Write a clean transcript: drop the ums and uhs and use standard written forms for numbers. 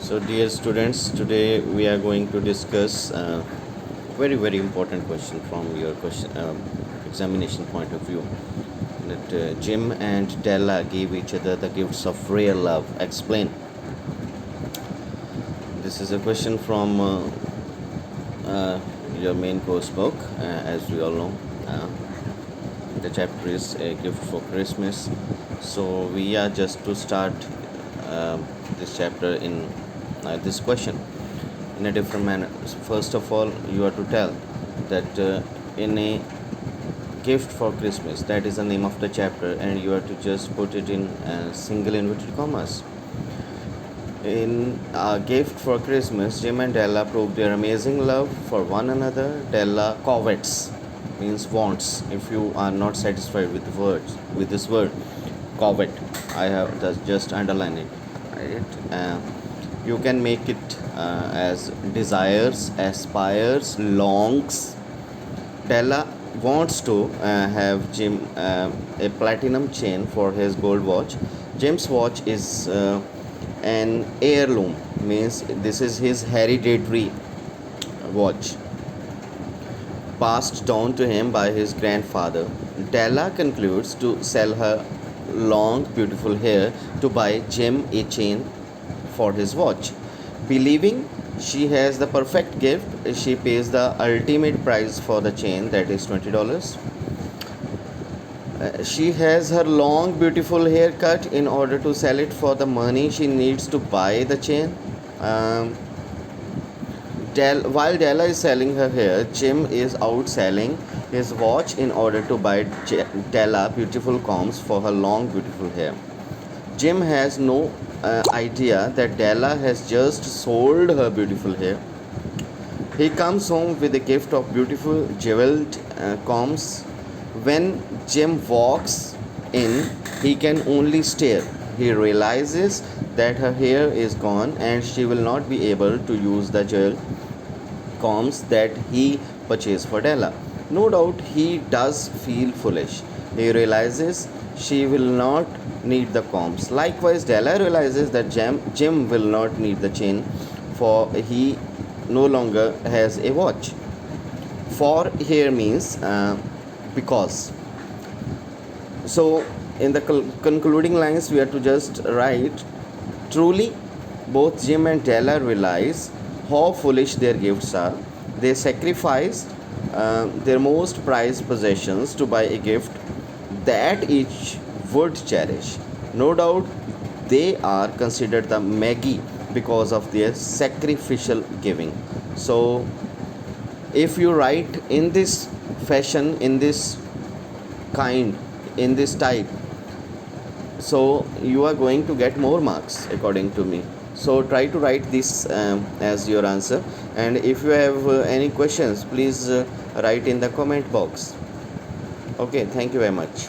So, dear students, today we are going to discuss a very important question from your question examination point of view. That Jim and Della gave each other the gifts of real love. Explain. This is a question from your main course book, as we all know. The chapter is a gift for Christmas. So we are just to start this chapter in this question in a different manner. First of all, you are to tell that in a gift for Christmas, that is the name of the chapter, and you are to just put it in single inverted commas. In a gift for Christmas, Jim and Della prove their amazing love for one another. Della covets means wants. If you are not satisfied with the words with this word, covet, I have just underlined it. Right? You can make it as desires, aspires, longs. Della wants to have Jim a platinum chain for his gold watch. Jim's watch is an heirloom, means this is his hereditary watch passed down to him by his grandfather. Della concludes to sell her long beautiful hair to buy Jim a chain for his watch. Believing she has the perfect gift, she pays the ultimate price for the chain, that is $20. She has her long beautiful hair cut in order to sell it for the money she needs to buy the chain. While Della is selling her hair, Jim is out selling his watch in order to buy Della beautiful combs for her long beautiful hair. Jim has no idea that Della has just sold her beautiful hair. He comes home with a gift of beautiful jeweled combs. When Jim walks in, he can only stare. He realizes that her hair is gone and she will not be able to use the jeweled combs that he purchased for Della. No doubt he does feel foolish. He realizes she will not need the combs. Likewise, Della realizes that Jim will not need the chain, for he no longer has a watch. For here means because. So in the concluding lines, we have to just write, truly both Jim and Della realize how foolish their gifts are. They sacrificed their most prized possessions to buy a gift that each would cherish. No doubt they are considered the Magi because of their sacrificial giving. So if you write in this fashion, in this kind, in this type, so you are going to get more marks according to me. So try to write this as your answer, and if you have any questions, please write in the comment box. Okay, thank you very much.